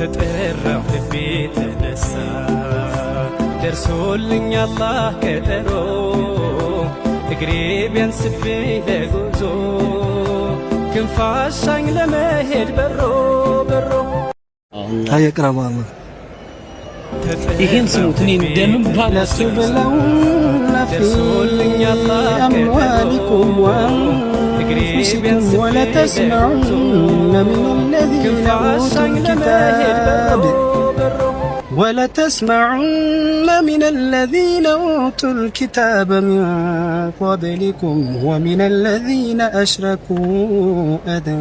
ተጠራሁ ልቤ ተነሳ ደርሶልኝ አላህ ቀጠሮ እግሬ ቢያንስብኝ ለጉዞ ክንፋሻኝ ለመሄድ በሮ በሮ ታየቅረባማ ይሄን ስሙት እኔን ደምን ባላስበላው ደርሶልኝ አላህ አምዋሊኩም ወአንፉሲኩም ወለተስመዑነ من الذين أوتوا الكتاب من قبلكم ومن الذين أشركوا أذى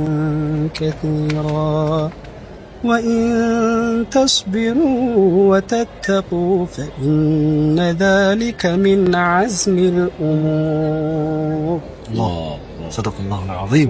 كثيرا وإن تصبروا وتتقوا فإن ذلك من عزم الأمور. الله صدق الله العظيم.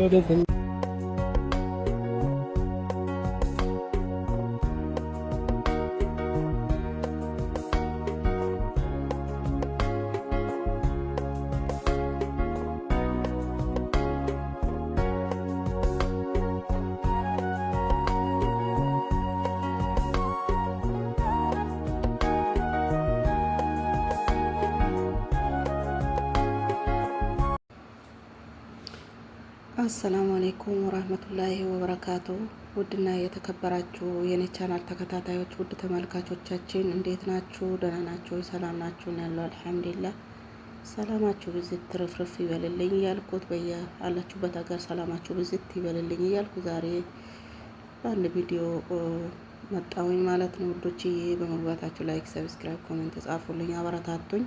አሰላሙ አለይኩም ወራህመቱላሂ ወበረካቱ። ውድና የተከበራችሁ የኔ ቻናል ተከታታዮች ውድ ተመልካቾቻችን እንዴት ናችሁ? ደህና ናችሁ? ሰላም ናችሁ? ያለው አልሐምዱሊላህ። ሰላማችሁ ብዝት ትርፍርፍ ይበልልኝ እያልኩት በያላችሁበት ሀገር ሰላማችሁ ብዝት ይበልልኝ እያልኩ ዛሬ በአንድ ቪዲዮ መጣሁኝ ማለት ነው ውዶችዬ። በመግባታችሁ ላይክ፣ ሰብስክራይብ፣ ኮሜንት ጻፉልኝ፣ አበረታቱኝ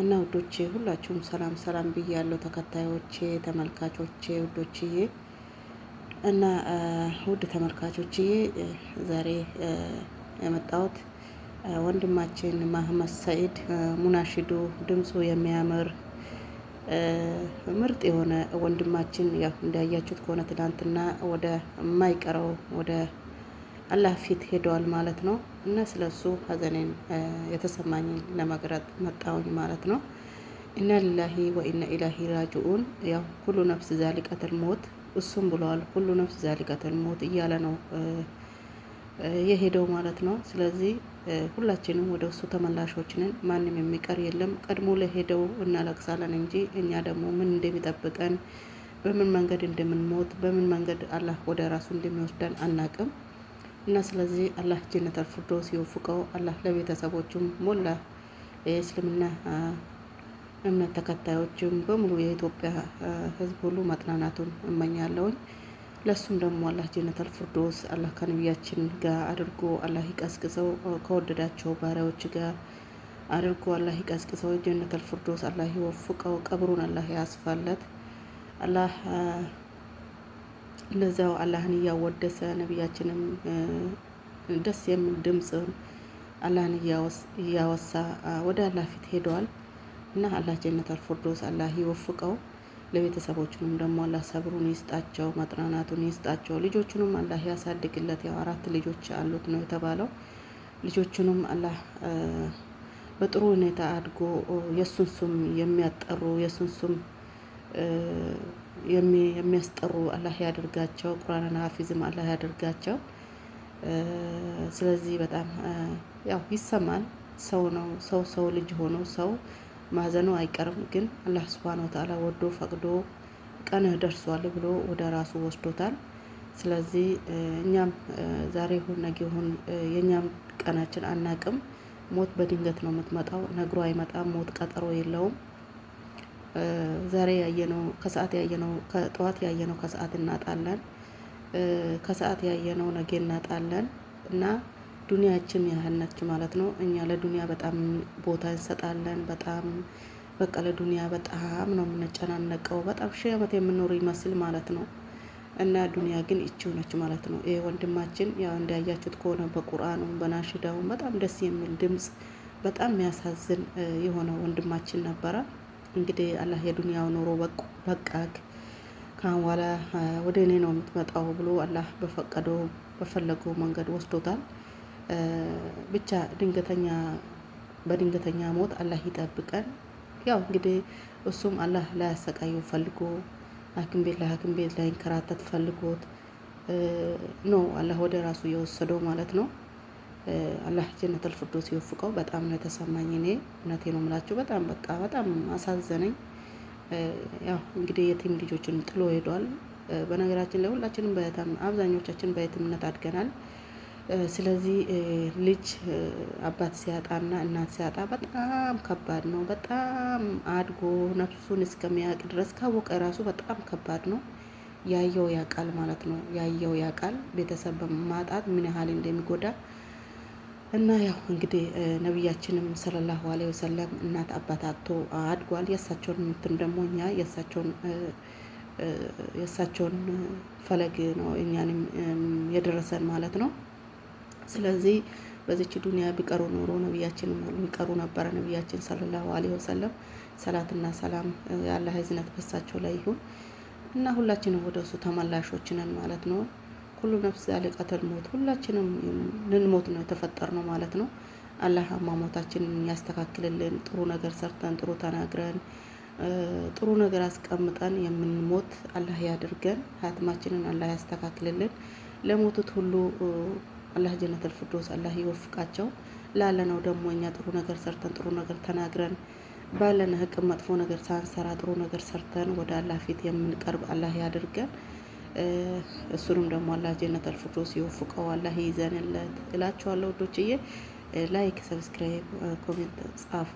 እና ውዶቼ ሁላችሁም ሰላም ሰላም ብያለሁ። ተከታዮቼ ተመልካቾቼ ውዶችዬ እና ውድ ተመልካቾችዬ ዛሬ የመጣሁት ወንድማችን መሐመድ ሰኢድ ሙናሽዱ ድምፁ የሚያምር ምርጥ የሆነ ወንድማችን ያው እንዳያችሁት ከሆነ ትናንትና ወደ የማይቀረው ወደ አላህ ፊት ሄደዋል ማለት ነው። እና ስለሱ ሀዘኔን የተሰማኝን ለመግለጽ መጣሁኝ ማለት ነው። ኢና ሊላሂ ወኢና ኢላሂ ራጂኡን። ያው ሁሉ ነፍስ ዛሊቀተል ሞት እሱም ብለዋል። ሁሉ ነፍስ ዛሊቀተል ሞት እያለ ነው የሄደው ማለት ነው። ስለዚህ ሁላችንም ወደ እሱ ተመላሾች ነን። ማንም የሚቀር የለም። ቀድሞ ለሄደው እናለቅሳለን እንጂ እኛ ደግሞ ምን እንደሚጠብቀን በምን መንገድ እንደምንሞት በምን መንገድ አላህ ወደ ራሱ እንደሚወስደን አናቅም። እና ስለዚህ አላህ ጀነተል ፊርደውስ ይወፍቀው። አላህ ለቤተሰቦቹም ሞላ የእስልምና እምነት ተከታዮችም በሙሉ የኢትዮጵያ ሕዝብ ሁሉ መጽናናቱን እመኛለሁኝ። ለሱም ደግሞ አላህ ጀነተል ፊርደውስ አላህ ከነቢያችን ጋር አድርጎ አላህ ይቀስቅሰው፣ ከወደዳቸው ባሪያዎች ጋር አድርጎ አላህ ይቀስቅሰው። ጀነተል ፊርደውስ አላህ ይወፍቀው፣ ቀብሩን አላህ ያስፋለት። አላህ ለዛው አላህን እያወደሰ ነቢያችንም ደስ የሚል ድምጽን አላህን እያወሳ ወደ አላህ ፊት ሄደዋል እና አላህ ጀነተል ፊርደውስ አላህ ይወፍቀው። ለቤተሰቦቹንም ደግሞ አላህ ሰብሩን ይስጣቸው፣ መጽናናቱን ይስጣቸው። ልጆቹንም አላህ ያሳድግለት። ያው 4 ልጆች አሉት ነው የተባለው። ልጆቹንም አላህ በጥሩ ሁኔታ አድጎ የሱን ስም የሚያጠሩ የሱን ስም የሚያስጠሩ አላህ ያደርጋቸው። ቁርአንን ሐፊዝም አላህ ያደርጋቸው። ስለዚህ በጣም ያው ይሰማል። ሰው ነው ሰው ልጅ ሆኖ ሰው ማዘኑ አይቀርም። ግን አላህ Subhanahu Wa Ta'ala ወዶ ፈቅዶ ቀንህ ደርሷል ብሎ ወደ ራሱ ወስዶታል። ስለዚህ እኛም ዛሬ ይሁን ነገ ይሁን የኛም ቀናችን አናቅም። ሞት በድንገት ነው የምትመጣው። ነግሮ አይመጣም። ሞት ቀጠሮ የለውም። ዛሬ ያየነው ከሰዓት ያየነው ከጧት ያየነው ከሰዓት እናጣለን። ከሰዓት ያየነው ነገ እናጣለን። እና ዱንያችን ያህነች ማለት ነው። እኛ ለዱንያ በጣም ቦታ እንሰጣለን። በጣም በቃ ለዱንያ በጣም ነው የምንጨናነቀው። በጣም ሺህ ዓመት የምንኖር ይመስል ማለት ነው። እና ዱንያ ግን እቺው ነች ማለት ነው። ይሄ ወንድማችን ያው እንዳያችሁት ከሆነ በቁርአኑ በናሽዳው በጣም ደስ የሚል ድምጽ በጣም የሚያሳዝን የሆነ ወንድማችን ነበረ። እንግዲህ አላህ የዱንያው ኑሮ በቃክ ካሁን በኋላ ወደ እኔ ነው የምትመጣው ብሎ አላህ በፈቀደው በፈለገው መንገድ ወስዶታል። ብቻ በድንገተኛ ሞት አላህ ይጠብቀን። ያው እንግዲህ እሱም አላህ ላይ ያሰቃየው ፈልጎ ሐኪም ቤት ላይ እንከራተት ፈልጎት ነው አላህ ወደ ራሱ የወሰደው ማለት ነው። አላህ ጀነተል ፊርደውስ ይወፍቀው። በጣም ነው የተሰማኝ እኔ እውነቴ ነው የምላችሁ። በጣም በቃ በጣም አሳዘነኝ። ያው እንግዲህ የቲም ልጆችን ጥሎ ሄዷል። በነገራችን ላይ ሁላችንም አብዛኞቻችን በየትምነት አድገናል። ስለዚህ ልጅ አባት ሲያጣና እናት ሲያጣ በጣም ከባድ ነው። በጣም አድጎ ነፍሱን እስከሚያውቅ ድረስ ካወቀ ራሱ በጣም ከባድ ነው። ያየው ያውቃል ማለት ነው። ያየው ያውቃል ቤተሰብ ማጣት ምን ያህል እንደሚጎዳ እና ያው እንግዲህ ነቢያችንም ሰለላሁ ዐለይሂ ወሰለም እናት አባት አጥቶ አድጓል። የእሳቸውን እንትን ደግሞ እኛ የእሳቸውን ፈለግ ነው እኛንም የደረሰን ማለት ነው። ስለዚህ በዚች ዱንያ ቢቀሩ ኖሮ ነቢያችንም ይቀሩ ነበረ። ነቢያችን ሰለላሁ ዐለይሂ ወሰለም ሰላትና ሰላም የአላህ እዝነት በሳቸው ላይ ይሁን እና ሁላችንም ወደ እሱ ተመላሾች ነን ማለት ነው። ሁሉ ነፍስ ዛኢቀቱል ሞት፣ ሁላችንም ልንሞት ነው የተፈጠርነው ማለት ነው። አላህ አሟሟታችንን ያስተካክልልን። ጥሩ ነገር ሰርተን ጥሩ ተናግረን ጥሩ ነገር አስቀምጠን የምንሞት አላህ ያድርገን። ሀያትማችንን አላህ ያስተካክልልን። ለሞቱት ሁሉ አላህ ጀነተል ፊርደውስ አላህ ይወፍቃቸው። ላለነው ደግሞ እኛ ጥሩ ነገር ሰርተን ጥሩ ነገር ተናግረን ባለን ህቅ መጥፎ ነገር ሳንሰራ ጥሩ ነገር ሰርተን ወደ አላህ ፊት የምንቀርብ አላህ ያድርገን። እሱንም ደግሞ አላህ ጀነተል ፊርደውስ ይወፍቀው፣ አላህ ይዘንለት እላችኋለሁ ውዶችዬ። ላይክ፣ ሰብስክራይብ፣ ኮሜንት ጻፉ፣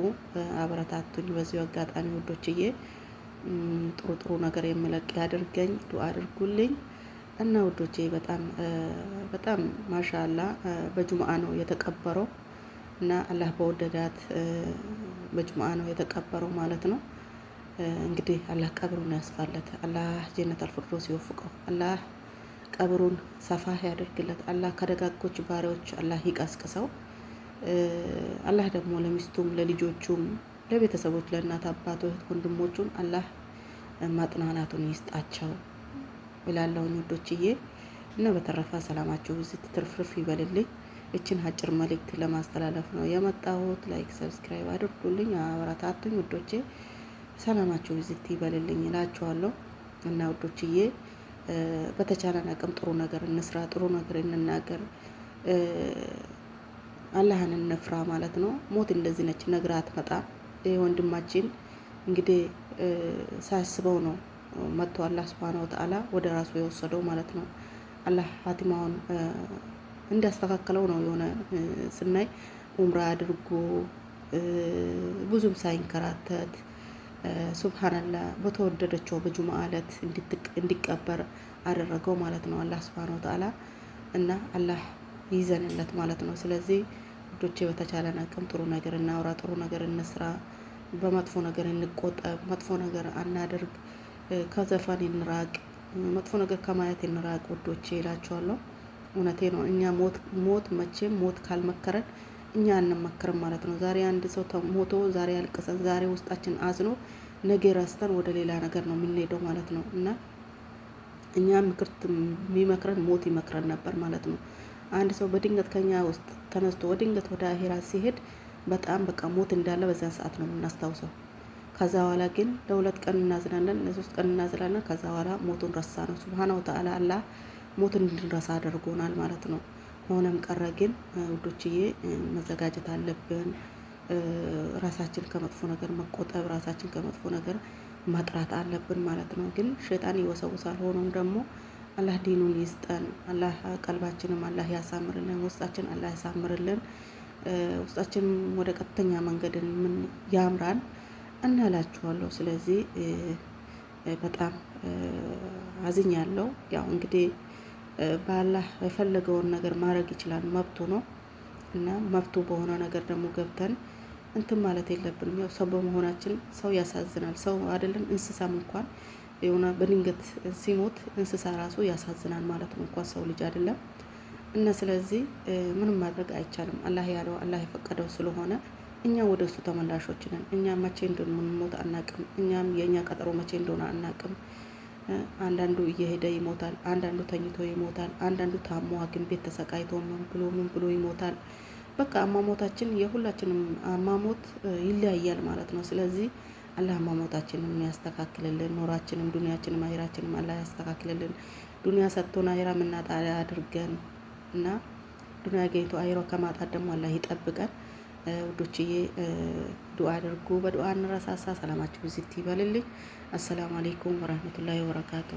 አበረታቱኝ። በዚሁ አጋጣሚ ውዶችዬ ጥሩ ጥሩ ነገር የምለቅ ያድርገኝ፣ ዱአ አድርጉልኝ እና ውዶቼ በጣም ማሻአላ በጁምአ ነው የተቀበረው እና አላህ በወደዳት በጁምአ ነው የተቀበረው ማለት ነው። እንግዲህ አላህ ቀብሩን ያስፋለት፣ አላህ ጀነተል ፊርደውስ ይወፍቀው፣ አላህ ቀብሩን ሰፋ ያደርግለት፣ አላህ ከደጋጎች ባሪያዎች አላህ ይቀስቅሰው። አላህ ደግሞ ለሚስቱም ለልጆቹም ለቤተሰቦች ለእናት አባቱ እህት ወንድሞቹን አላህ ማጥናናቱን ይስጣቸው እላለሁኝ ውዶችዬ። እና በተረፈ ሰላማችሁ እዚህ ትርፍርፍ ይበልልኝ። እችን አጭር መልእክት ለማስተላለፍ ነው የመጣሁት። ላይክ ሰብስክራይብ አድርጉልኝ፣ አበረታቱኝ ውዶቼ። ሰላማችሁ እዚህ ይበልልኝ እላችኋለሁ። እና ውዶችዬ በተቻለን አቅም ጥሩ ነገር እንስራ፣ ጥሩ ነገር እንናገር፣ አላህን እንፍራ ማለት ነው። ሞት እንደዚህ ነች፣ ነግራ አትመጣም። ወንድማችን እንግዲህ ሳያስበው ነው መጥቶ አላህ ሱብሃነሁ ወተዓላ ወደ ራሱ የወሰደው ማለት ነው። አላህ ፋቲማውን እንዲያስተካክለው ነው የሆነ ስናይ ኡምራ አድርጎ ብዙም ሳይንከራተት ሱብሃንአላህ በተወደደችው በጁምዓ ዕለት እንዲቀበር አደረገው ማለት ነው አላህ ሱብሃነሁ ወተዓላ እና አላህ ይዘንለት ማለት ነው። ስለዚህ ውዶቼ በተቻለን አቅም ጥሩ ነገር እናውራ፣ ጥሩ ነገር እንስራ፣ በመጥፎ ነገር እንቆጠብ፣ መጥፎ ነገር አናደርግ፣ ከዘፈን እንራቅ፣ መጥፎ ነገር ከማየት እንራቅ ውዶቼ እላችኋለሁ። እውነቴ ነው። እኛ ሞት መቼም ሞት ካልመከረን እኛ አንመክርም ማለት ነው። ዛሬ አንድ ሰው ሞቶ ዛሬ አልቅሰን ዛሬ ውስጣችን አዝኖ ነገ ረስተን ወደ ሌላ ነገር ነው የምንሄደው ማለት ነው። እና እኛ ምክርት የሚመክረን ሞት ይመክረን ነበር ማለት ነው። አንድ ሰው በድንገት ከኛ ውስጥ ተነስቶ በድንገት ወደ አሄራ ሲሄድ በጣም በቃ ሞት እንዳለ በዛን ሰዓት ነው የምናስታውሰው። ከዛ በኋላ ግን ለሁለት ቀን እናዝናለን፣ ለሶስት ቀን እናዝናለን። ከዛ በኋላ ሞቱን ረሳ ነው። ሱብሃነሁ ወተዓላ አላህ ሞትን እንድንረሳ አድርጎናል ማለት ነው። ሆነም ቀረ ግን ውዶችዬ መዘጋጀት አለብን። ራሳችን ከመጥፎ ነገር መቆጠብ፣ ራሳችን ከመጥፎ ነገር ማጥራት አለብን ማለት ነው። ግን ሸይጣን ይወሰውሳል። ሆኖም ደግሞ አላህ ዲኑን ይስጠን። አላህ ቀልባችንም አላህ ያሳምርልን፣ ውስጣችን አላህ ያሳምርልን። ውስጣችን ወደ ቀጥተኛ መንገድን ምን ያምራን እናላችኋለሁ። ስለዚህ በጣም አዝኛለሁ። ያው እንግዲህ በአላህ የፈለገውን ነገር ማድረግ ይችላል፣ መብቱ ነው እና መብቱ በሆነ ነገር ደግሞ ገብተን እንትን ማለት የለብንም። ያው ሰው በመሆናችን ሰው ያሳዝናል። ሰው አይደለም እንስሳም እንኳን የሆነ በድንገት ሲሞት እንስሳ ራሱ ያሳዝናል ማለት ነው፣ እንኳን ሰው ልጅ አይደለም። እና ስለዚህ ምንም ማድረግ አይቻልም። አላህ ያለው አላህ የፈቀደው ስለሆነ እኛ ወደ እሱ ተመላሾች ነን። እኛ መቼ እንደምንሞት አናቅም። እኛም የእኛ ቀጠሮ መቼ እንደሆነ አናቅም። አንዳንዱ እየሄደ ይሞታል፣ አንዳንዱ ተኝቶ ይሞታል፣ አንዳንዱ ታሞ ሐኪም ቤት ተሰቃይቶ ምን ብሎ ይሞታል። በቃ አሟሟታችን የሁላችንም አሟሟት ይለያያል ማለት ነው። ስለዚህ አላህ አሟሟታችንን ያስተካክልልን፣ ኖራችንም ዱንያችንም አኺራችንም አላህ ያስተካክልልን። ዱንያ ሰጥቶን አኺራ ምናጣ አድርገን እና ዱንያ ገይቶ አኺራ ከማጣት ደግሞ አላህ ይጠብቀን። ውዶችዬ ዱአ አድርጉ፣ በዱአ እንረሳሳ። ሰላማችሁ ዚት ይበልልኝ። አሰላሙ አለይኩም ወራህመቱላሂ ወበረካቱ።